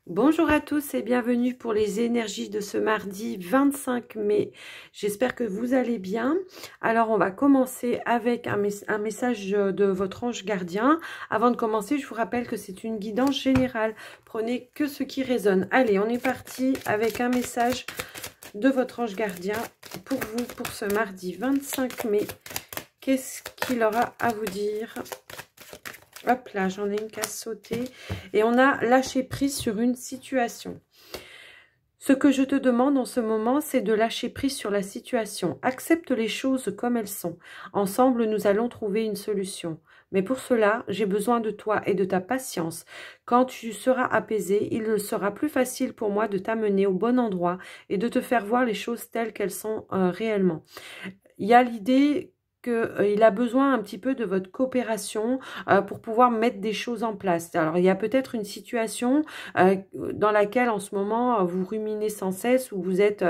Bonjour à tous et bienvenue pour les énergies de ce mardi 25 mai. J'espère que vous allez bien. Alors, on va commencer avec un message de votre ange gardien. Avant de commencer, je vous rappelle que c'est une guidance générale. Prenez que ce qui résonne. Allez, on est parti avec un message de votre ange gardien pour vous pour ce mardi 25 mai. Qu'est-ce qu'il aura à vous dire ? Hop là, j'en ai une qui a sauté. Et on a lâché prise sur une situation. Ce que je te demande en ce moment, c'est de lâcher prise sur la situation. Accepte les choses comme elles sont. Ensemble, nous allons trouver une solution. Mais pour cela, j'ai besoin de toi et de ta patience. Quand tu seras apaisé, il sera plus facile pour moi de t'amener au bon endroit et de te faire voir les choses telles qu'elles sont réellement. Il y a l'idée qu'il a besoin un petit peu de votre coopération pour pouvoir mettre des choses en place. Alors, il y a peut-être une situation dans laquelle, en ce moment, vous ruminez sans cesse ou vous êtes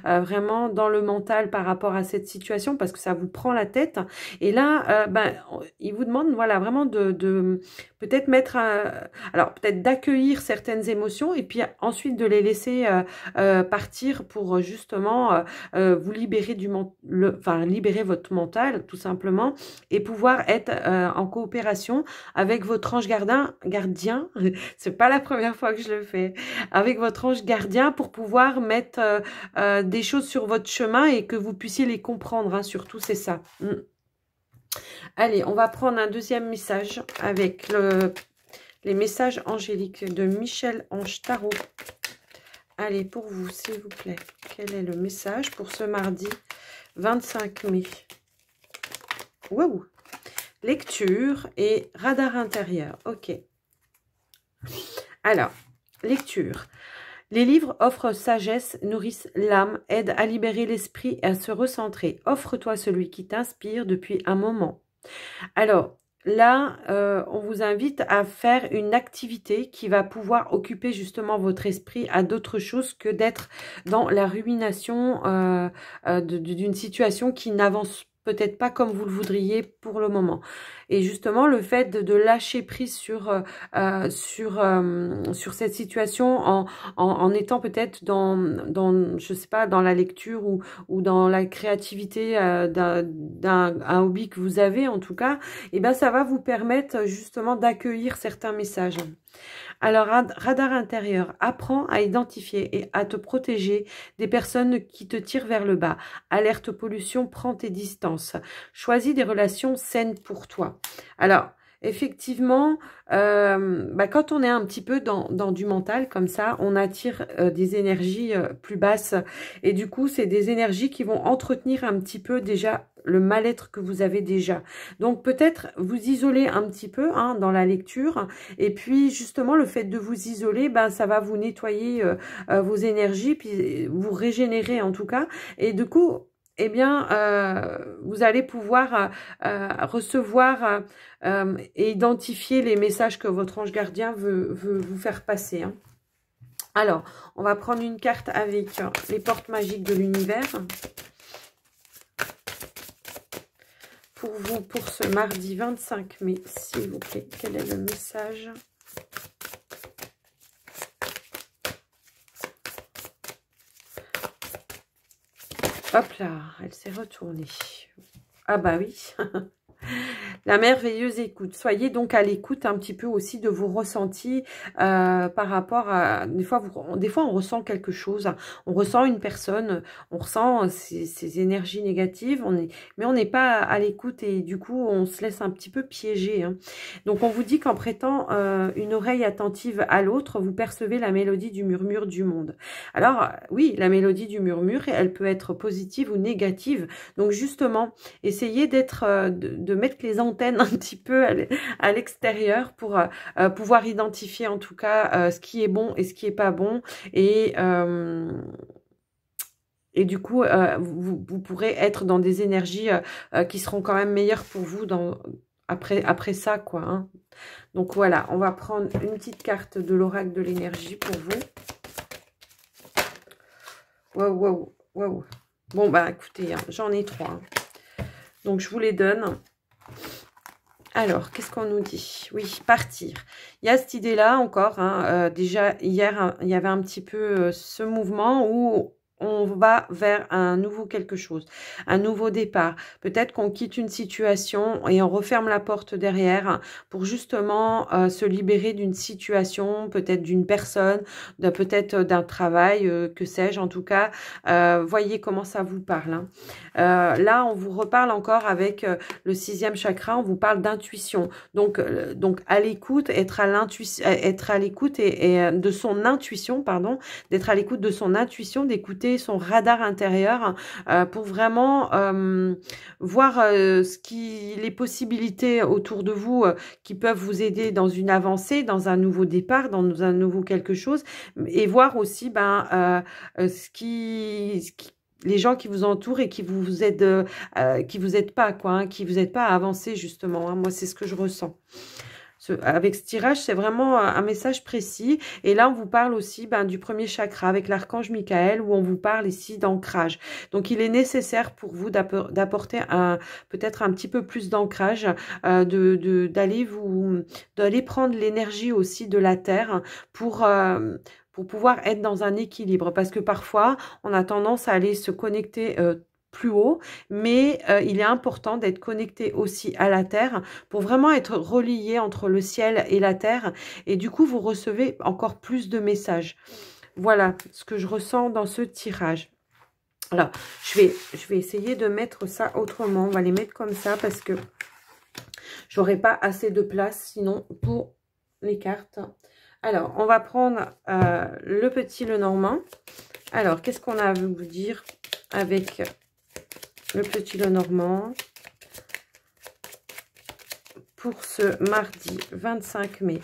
vraiment dans le mental par rapport à cette situation parce que ça vous prend la tête. Et là, il vous demande, voilà, vraiment de peut-être mettre... alors, peut-être d'accueillir certaines émotions et puis ensuite de les laisser partir pour justement vous libérer libérer votre mental tout simplement et pouvoir être en coopération avec votre ange gardien, c'est pas la première fois que je le fais, avec votre ange gardien pour pouvoir mettre des choses sur votre chemin et que vous puissiez les comprendre, hein, surtout c'est ça. Allez, on va prendre un deuxième message avec les messages angéliques de Michel Ange Tarot. Allez, pour vous, s'il vous plaît, quel est le message pour ce mardi 25 mai? Waouh! Lecture et radar intérieur. Ok. Alors, lecture. Les livres offrent sagesse, nourrissent l'âme, aident à libérer l'esprit et à se recentrer. Offre-toi celui qui t'inspire depuis un moment. Alors, là, on vous invite à faire une activité qui va pouvoir occuper justement votre esprit à d'autres choses que d'être dans la rumination d'une situation qui n'avance peut-être pas comme vous le voudriez pour le moment. Et justement, le fait de lâcher prise sur cette situation en étant peut-être je sais pas, dans la lecture ou dans la créativité d'un hobby que vous avez en tout cas, et ben ça va vous permettre justement d'accueillir certains messages. Alors, radar intérieur, apprends à identifier et à te protéger des personnes qui te tirent vers le bas. Alerte pollution, prends tes distances. Choisis des relations saines pour toi. Alors, effectivement, quand on est un petit peu dans du mental comme ça, on attire des énergies plus basses et du coup, c'est des énergies qui vont entretenir un petit peu déjà le mal-être que vous avez déjà. Donc peut-être vous isoler un petit peu dans la lecture et puis justement le fait de vous isoler, ça va vous nettoyer vos énergies puis vous régénérer en tout cas et du coup eh bien, vous allez pouvoir recevoir et identifier les messages que votre ange gardien veut vous faire passer. Hein. Alors, on va prendre une carte avec les portes magiques de l'univers. Pour vous, pour ce mardi 25 mai, s'il vous plaît, quel est le message ? Hop là, elle s'est retournée. Ah bah oui. La merveilleuse écoute. Soyez donc à l'écoute un petit peu aussi de vos ressentis par rapport à... Des fois, on ressent quelque chose. On ressent une personne, on ressent ces énergies négatives, mais on n'est pas à l'écoute et du coup, on se laisse un petit peu piéger. Hein. Donc, on vous dit qu'en prêtant une oreille attentive à l'autre, vous percevez la mélodie du murmure du monde. Alors, oui, la mélodie du murmure, elle peut être positive ou négative. Donc, justement, essayez d'être... de mettre les antennes un petit peu à l'extérieur pour pouvoir identifier en tout cas ce qui est bon et ce qui est pas bon et du coup vous pourrez être dans des énergies qui seront quand même meilleures pour vous après ça quoi. Hein. Donc voilà, on va prendre une petite carte de l'oracle de l'énergie pour vous. Waouh, waouh. Bon bah écoutez, hein, j'en ai 3. Hein. Donc je vous les donne. Alors, qu'est-ce qu'on nous dit? Oui, partir. Il y a cette idée-là encore. Hein, déjà, hier, hein, il y avait un petit peu ce mouvement où on va vers un nouveau quelque chose, un nouveau départ. Peut-être qu'on quitte une situation et on referme la porte derrière pour justement se libérer d'une situation, peut-être d'une personne, peut-être d'un travail, que sais-je. En tout cas, voyez comment ça vous parle. Hein. Là, on vous reparle encore avec le 6e chakra, on vous parle d'intuition. Donc à l'écoute, être à l'écoute et de son intuition, pardon, d'être à l'écoute de son intuition, d'écouter son radar intérieur pour vraiment voir les possibilités autour de vous qui peuvent vous aider dans une avancée, dans un nouveau départ, dans un nouveau quelque chose, et voir aussi les gens qui vous entourent et qui vous aident pas quoi, hein, qui vous aident pas à avancer justement. Hein. Moi, c'est ce que je ressens. Avec ce tirage, c'est vraiment un message précis. Et là, on vous parle aussi du premier chakra avec l'archange Michael, où on vous parle ici d'ancrage. Donc, il est nécessaire pour vous d'apporter peut-être un petit peu plus d'ancrage, d'aller prendre l'énergie aussi de la Terre pour pouvoir être dans un équilibre. Parce que parfois, on a tendance à aller se connecter plus haut, mais il est important d'être connecté aussi à la terre pour vraiment être relié entre le ciel et la terre, et du coup vous recevez encore plus de messages. Voilà ce que je ressens dans ce tirage. Alors je vais essayer de mettre ça autrement. On va les mettre comme ça parce que j'aurai pas assez de place sinon pour les cartes. Alors on va prendre le petit Lenormand. Alors qu'est-ce qu'on a à vous dire avec le petit Lenormand pour ce mardi 25 mai.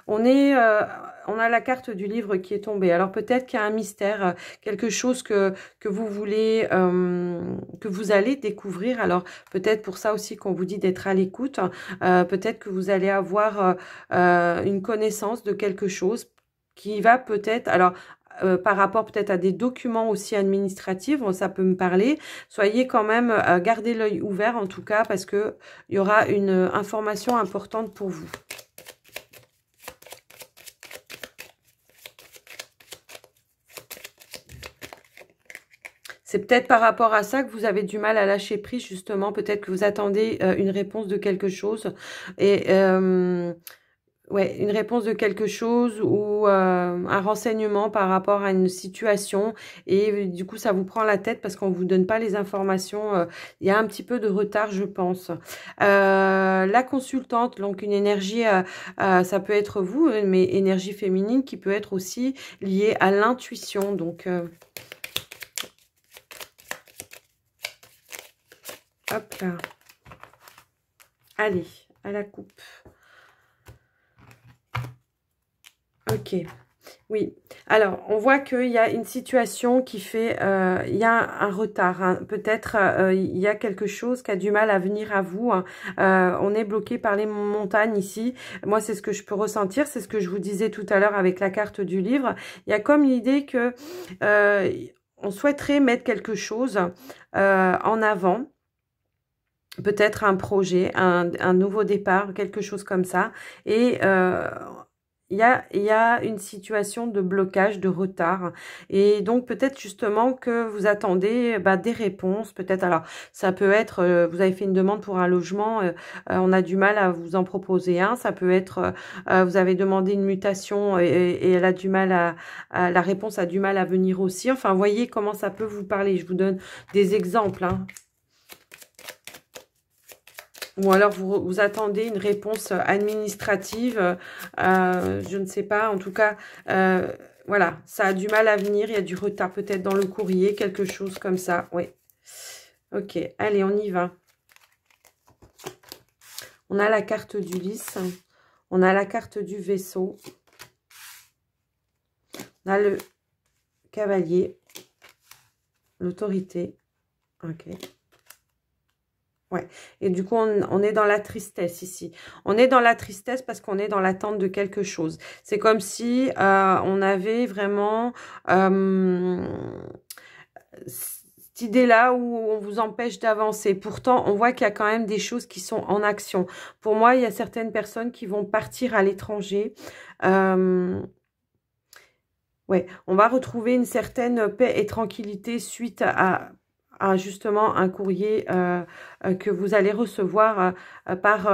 On a la carte du livre qui est tombée. Alors peut-être qu'il y a un mystère, quelque chose que vous voulez, que vous allez découvrir. Alors peut-être pour ça aussi qu'on vous dit d'être à l'écoute. Peut-être que vous allez avoir une connaissance de quelque chose qui va peut-être... Alors par rapport peut-être à des documents aussi administratifs, ça peut me parler. Soyez quand même, gardez l'œil ouvert en tout cas, parce que il y aura une information importante pour vous. C'est peut-être par rapport à ça que vous avez du mal à lâcher prise, justement. Peut-être que vous attendez une réponse de quelque chose. Et... ouais, une réponse de quelque chose ou un renseignement par rapport à une situation, et du coup ça vous prend la tête parce qu'on vous donne pas les informations. Il y a un petit peu de retard, je pense. La consultante, donc une énergie, ça peut être vous, mais énergie féminine qui peut être aussi liée à l'intuition. Donc hop là, allez, à la coupe. Ok, oui. Alors, on voit qu'il y a une situation qui fait... il y a un retard. Hein. Peut-être il y a quelque chose qui a du mal à venir à vous. Hein. On est bloqué par les montagnes ici. Moi, c'est ce que je peux ressentir. C'est ce que je vous disais tout à l'heure avec la carte du livre. Il y a comme l'idée que on souhaiterait mettre quelque chose en avant. Peut-être un projet, un nouveau départ, quelque chose comme ça. Et... il y a une situation de blocage, de retard. Et donc, peut-être justement que vous attendez des réponses. Peut-être, alors, ça peut être, vous avez fait une demande pour un logement, on a du mal à vous en proposer un. Ça peut être, vous avez demandé une mutation et elle a du mal la réponse a du mal à venir aussi. Enfin, voyez comment ça peut vous parler. Je vous donne des exemples, hein. Ou alors vous attendez une réponse administrative, je ne sais pas, en tout cas, voilà, ça a du mal à venir, il y a du retard peut-être dans le courrier, quelque chose comme ça, oui. Ok, allez, on y va. On a la carte du lys, on a la carte du vaisseau, on a le cavalier, l'autorité, ok. Ouais. Et du coup, on est dans la tristesse ici. On est dans la tristesse parce qu'on est dans l'attente de quelque chose. C'est comme si on avait vraiment... cette idée-là où on vous empêche d'avancer. Pourtant, on voit qu'il y a quand même des choses qui sont en action. Pour moi, il y a certaines personnes qui vont partir à l'étranger. Ouais, on va retrouver une certaine paix et tranquillité suite à justement un courrier que vous allez recevoir par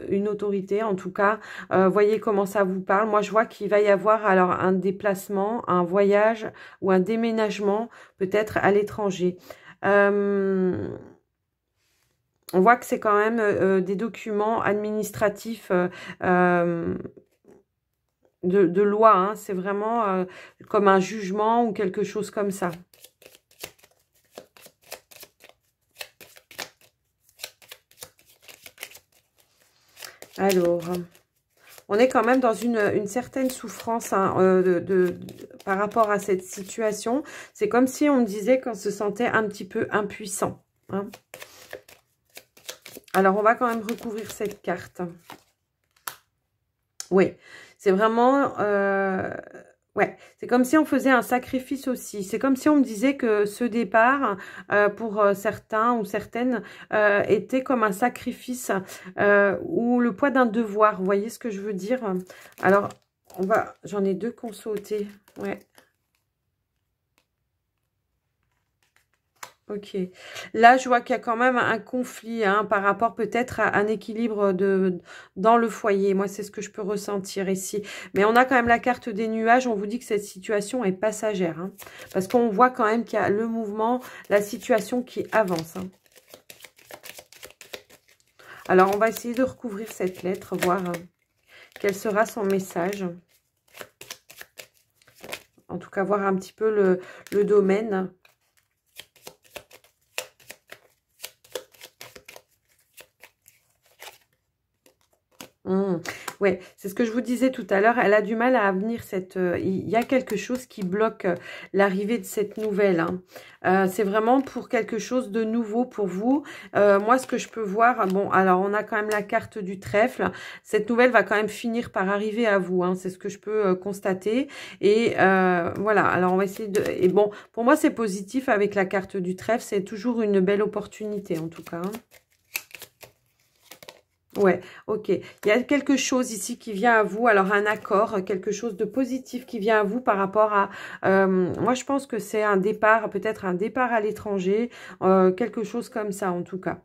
une autorité, en tout cas. Voyez comment ça vous parle. Moi, je vois qu'il va y avoir alors un déplacement, un voyage ou un déménagement, peut-être à l'étranger. On voit que c'est quand même des documents administratifs de loi, hein. C'est vraiment comme un jugement ou quelque chose comme ça. Alors, on est quand même dans une certaine souffrance hein, par rapport à cette situation. C'est comme si on me disait qu'on se sentait un petit peu impuissant. Hein. Alors, on va quand même recouvrir cette carte. Oui, c'est vraiment... ouais, c'est comme si on faisait un sacrifice aussi. C'est comme si on me disait que ce départ, pour certains ou certaines, était comme un sacrifice ou le poids d'un devoir. Vous voyez ce que je veux dire? Alors, j'en ai deux qu'on sauté. Ouais. Ok. Là, je vois qu'il y a quand même un conflit hein, par rapport peut-être à un équilibre dans le foyer. Moi, c'est ce que je peux ressentir ici. Mais on a quand même la carte des nuages. On vous dit que cette situation est passagère. Hein, parce qu'on voit quand même qu'il y a le mouvement, la situation qui avance. Hein. Alors, on va essayer de recouvrir cette lettre, voir quel sera son message. En tout cas, voir un petit peu le domaine. Ouais, c'est ce que je vous disais tout à l'heure. Elle a du mal à venir il y a quelque chose qui bloque l'arrivée de cette nouvelle. Hein. C'est vraiment pour quelque chose de nouveau pour vous. Moi, ce que je peux voir... Bon, alors, on a quand même la carte du trèfle. Cette nouvelle va quand même finir par arriver à vous. Hein, c'est ce que je peux constater. Et voilà, alors on va essayer de... Et bon, pour moi, c'est positif avec la carte du trèfle. C'est toujours une belle opportunité, en tout cas. Hein. Ouais, ok. Il y a quelque chose ici qui vient à vous. Alors, un accord, quelque chose de positif qui vient à vous par rapport à... moi, je pense que c'est un départ, peut-être un départ à l'étranger. Quelque chose comme ça, en tout cas.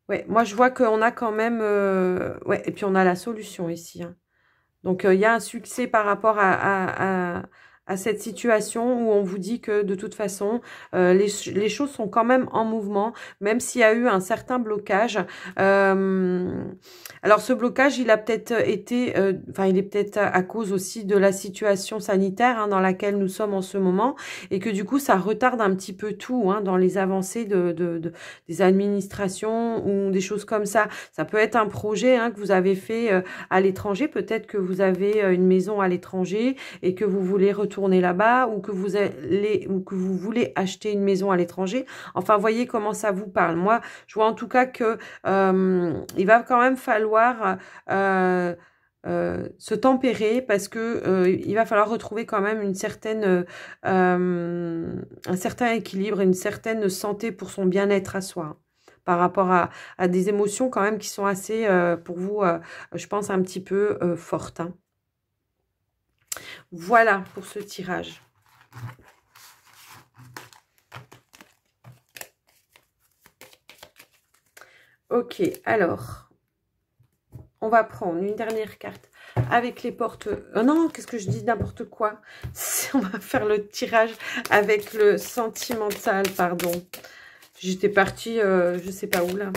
Ouais, moi, je vois qu'on a quand même... ouais, et puis on a la solution ici. Hein. Donc, il y a un succès par rapport à cette situation où on vous dit que de toute façon, les choses sont quand même en mouvement, même s'il y a eu un certain blocage. Alors, ce blocage, il a peut-être été, enfin, il est peut-être à cause aussi de la situation sanitaire hein, dans laquelle nous sommes en ce moment et que du coup, ça retarde un petit peu tout hein, dans les avancées des administrations ou des choses comme ça. Ça peut être un projet hein, que vous avez fait à l'étranger. Peut-être que vous avez une maison à l'étranger et que vous voulez retourner là-bas ou que vous voulez acheter une maison à l'étranger. Enfin, voyez comment ça vous parle. Moi, je vois en tout cas que il va quand même falloir se tempérer parce que il va falloir retrouver quand même un certain équilibre, une certaine santé pour son bien-être à soi. Par rapport à des émotions quand même qui sont assez, pour vous, je pense, un petit peu fortes. Hein. Voilà pour ce tirage. Ok, alors, on va prendre une dernière carte avec les portes... Oh non, qu'est-ce que je dis, n'importe quoi. On va faire le tirage avec le sentimental, pardon. J'étais partie, je sais pas où là.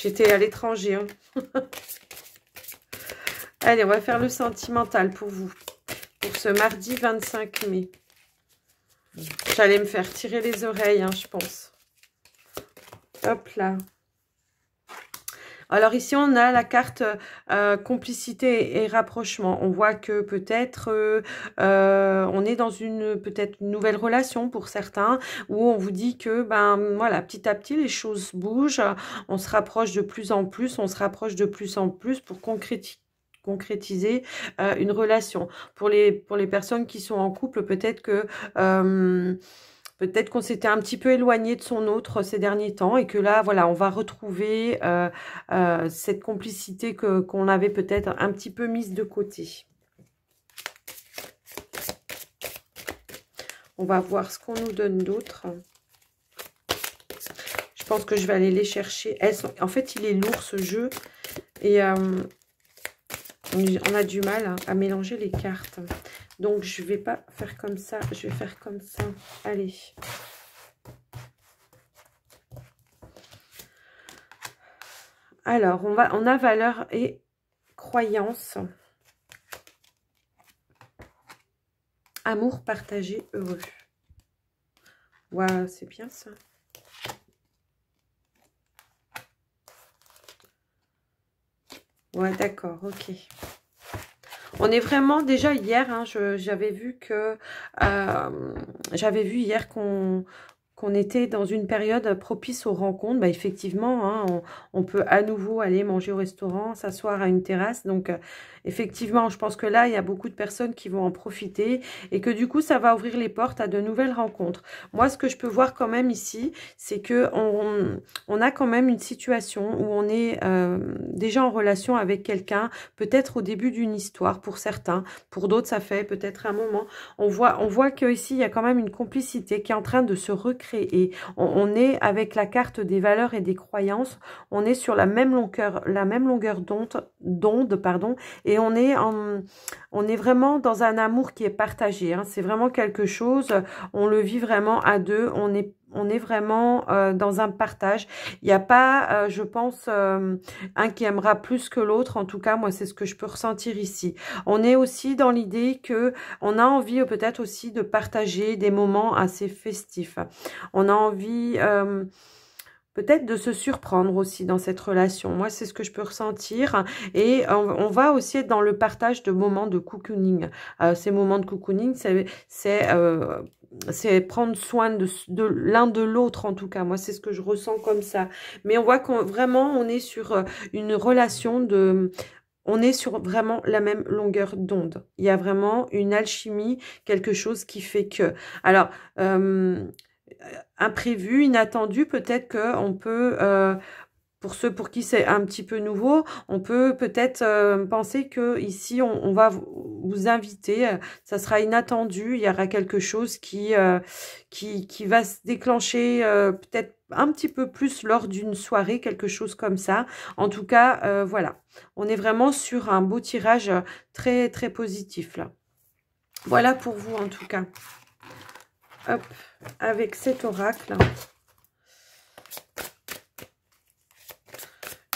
J'étais à l'étranger. Hein. Allez, on va faire le sentimental pour vous. Pour ce mardi 25 mai. J'allais me faire tirer les oreilles, hein, je pense. Hop là. Alors ici, on a la carte complicité et rapprochement. On voit que peut-être on est dans peut-être une nouvelle relation pour certains où on vous dit que ben voilà, petit à petit, les choses bougent. On se rapproche de plus en plus, on se rapproche de plus en plus pour concrétiser concrétiser une relation. Pour les personnes qui sont en couple, peut-être que... peut-être qu'on s'était un petit peu éloigné de son autre ces derniers temps et que là, voilà, on va retrouver cette complicité qu'on avait peut-être un petit peu mise de côté. On va voir ce qu'on nous donne d'autre. Je pense que je vais aller les chercher. En fait, il est lourd ce jeu et on a du mal à mélanger les cartes. Donc, je vais pas faire comme ça. Je vais faire comme ça. Allez. Alors, on a valeur et croyance. Amour partagé, heureux. Waouh, c'est bien ça. Ouais, d'accord, ok. On est vraiment, déjà hier, hein, j'avais vu hier qu'on était dans une période propice aux rencontres. Bah, effectivement, hein, on peut à nouveau aller manger au restaurant, s'asseoir à une terrasse. Donc, effectivement, je pense que là, il y a beaucoup de personnes qui vont en profiter et que du coup, ça va ouvrir les portes à de nouvelles rencontres. Moi, ce que je peux voir quand même ici, c'est que on a quand même une situation où on est déjà en relation avec quelqu'un, peut-être au début d'une histoire pour certains, pour d'autres, ça fait peut-être un moment. On voit qu'ici, il y a quand même une complicité qui est en train de se recréer. On est avec la carte des valeurs et des croyances, on est sur la même longueur d'onde, pardon, et on est vraiment dans un amour qui est partagé, hein. C'est vraiment quelque chose, on le vit vraiment à deux, on est vraiment dans un partage. Il n'y a pas, je pense, un qui aimera plus que l'autre. En tout cas, moi, c'est ce que je peux ressentir ici. On est aussi dans l'idée que on a envie peut-être aussi de partager des moments assez festifs. On a envie... peut-être de se surprendre aussi dans cette relation. Moi, c'est ce que je peux ressentir. Et on va aussi être dans le partage de moments de cocooning. Ces moments de cocooning, c'est prendre soin de l'un de l'autre, en tout cas. Moi, c'est ce que je ressens comme ça. Mais on voit vraiment, on est sur une relation de... On est sur vraiment la même longueur d'onde. Il y a vraiment une alchimie, quelque chose qui fait que... Alors... imprévu, inattendu, peut-être qu'on peut, pour ceux pour qui c'est un petit peu nouveau, on peut peut-être penser que ici on va vous inviter, ça sera inattendu, il y aura quelque chose qui va se déclencher peut-être un petit peu plus lors d'une soirée, quelque chose comme ça. En tout cas, voilà, on est vraiment sur un beau tirage très très positif là. Voilà pour vous en tout cas. Hop, avec cet oracle,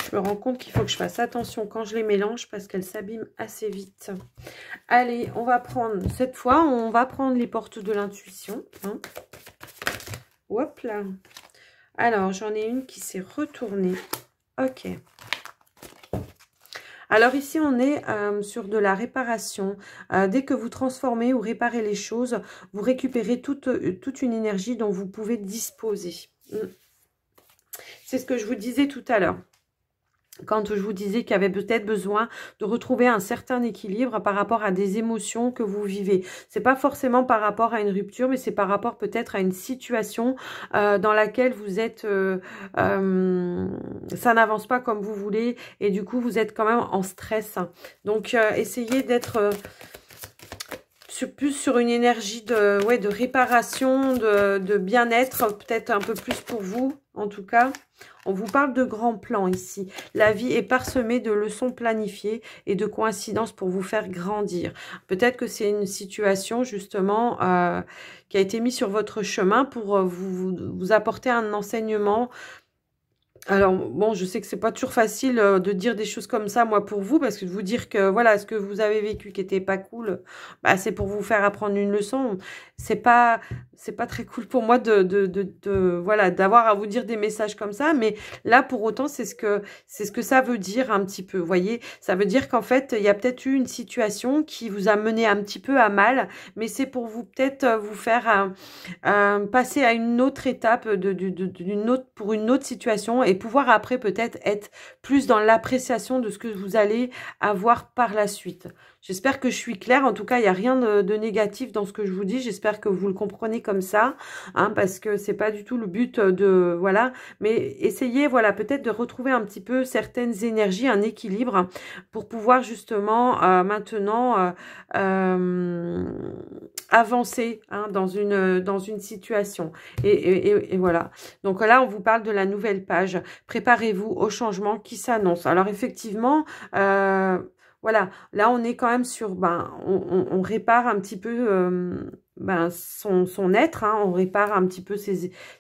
je me rends compte qu'il faut que je fasse attention quand je les mélange parce qu'elles s'abîment assez vite. Allez, on va prendre, cette fois, on va prendre les portes de l'intuition. Hein. Hop là. Alors, j'en ai une qui s'est retournée. Ok. Alors ici, on est sur de la réparation. Dès que vous transformez ou réparez les choses, vous récupérez toute une énergie dont vous pouvez disposer. C'est ce que je vous disais tout à l'heure. Quand je vous disais qu'il y avait peut-être besoin de retrouver un certain équilibre par rapport à des émotions que vous vivez. C'est pas forcément par rapport à une rupture, mais c'est par rapport peut-être à une situation dans laquelle vous êtes, ça n'avance pas comme vous voulez et du coup vous êtes quand même en stress. Donc essayez d'être plus sur une énergie de réparation, de bien-être, peut-être un peu plus pour vous en tout cas. On vous parle de grands plans ici. La vie est parsemée de leçons planifiées et de coïncidences pour vous faire grandir. Peut-être que c'est une situation justement qui a été mise sur votre chemin pour vous apporter un enseignement. Alors, bon, je sais que c'est pas toujours facile de dire des choses comme ça, moi, pour vous, parce que de vous dire que, voilà, ce que vous avez vécu qui était pas cool, bah, c'est pour vous faire apprendre une leçon. C'est pas très cool pour moi voilà, d'avoir à vous dire des messages comme ça, mais là, pour autant, c'est ce que ça veut dire un petit peu, vous voyez. Ça veut dire qu'en fait, il y a peut-être eu une situation qui vous a mené un petit peu à mal, mais c'est pour vous, peut-être, vous faire passer à une autre étape pour une autre situation et et pouvoir après peut-être être plus dans l'appréciation de ce que vous allez avoir par la suite. J'espère que je suis claire. En tout cas, il n'y a rien de négatif dans ce que je vous dis. J'espère que vous le comprenez comme ça, hein, parce que c'est pas du tout le but de... Voilà. Mais essayez, voilà, peut-être de retrouver un petit peu certaines énergies, un équilibre pour pouvoir justement maintenant avancer, hein, dans une situation. Et voilà. Donc là, on vous parle de la nouvelle page. Préparez-vous au changement qui s'annonce. Alors effectivement... voilà, là on est quand même sur, on répare un petit peu son être, hein, on répare un petit peu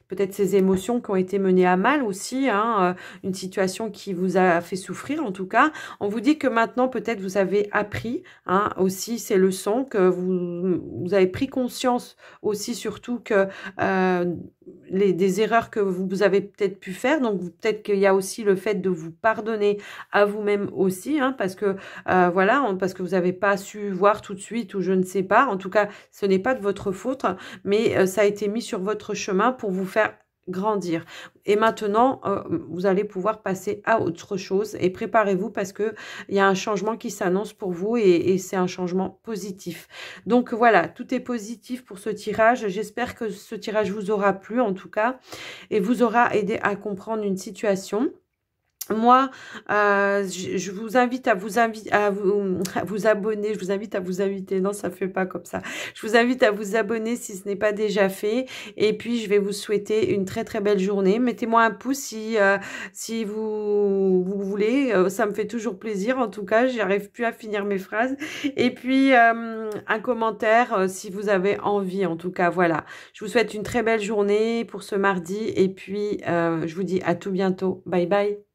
peut-être ses émotions qui ont été menées à mal aussi, hein, une situation qui vous a fait souffrir en tout cas. On vous dit que maintenant peut-être vous avez appris, hein, aussi ces leçons, que vous avez pris conscience aussi surtout que des erreurs que vous avez peut-être pu faire, donc peut-être qu'il y a aussi le fait de vous pardonner à vous-même aussi, hein, parce que voilà, parce que vous n'avez pas su voir tout de suite ou je ne sais pas. En tout cas, ce n'est pas de votre faute, mais ça a été mis sur votre chemin pour vous faire grandir. Et maintenant, vous allez pouvoir passer à autre chose et préparez-vous parce que il y a un changement qui s'annonce pour vous et c'est un changement positif. Donc voilà, tout est positif pour ce tirage. J'espère que ce tirage vous aura plu en tout cas et vous aura aidé à comprendre une situation. Moi, je vous invite à vous abonner. Je vous invite à vous inviter. Non, ça fait pas comme ça. Je vous invite à vous abonner si ce n'est pas déjà fait. Et puis, je vais vous souhaiter une très très belle journée. Mettez-moi un pouce si vous voulez. Ça me fait toujours plaisir. En tout cas, j'arrive plus à finir mes phrases. Et puis, un commentaire si vous avez envie. En tout cas, voilà. Je vous souhaite une très belle journée pour ce mardi. Et puis, je vous dis à tout bientôt. Bye bye.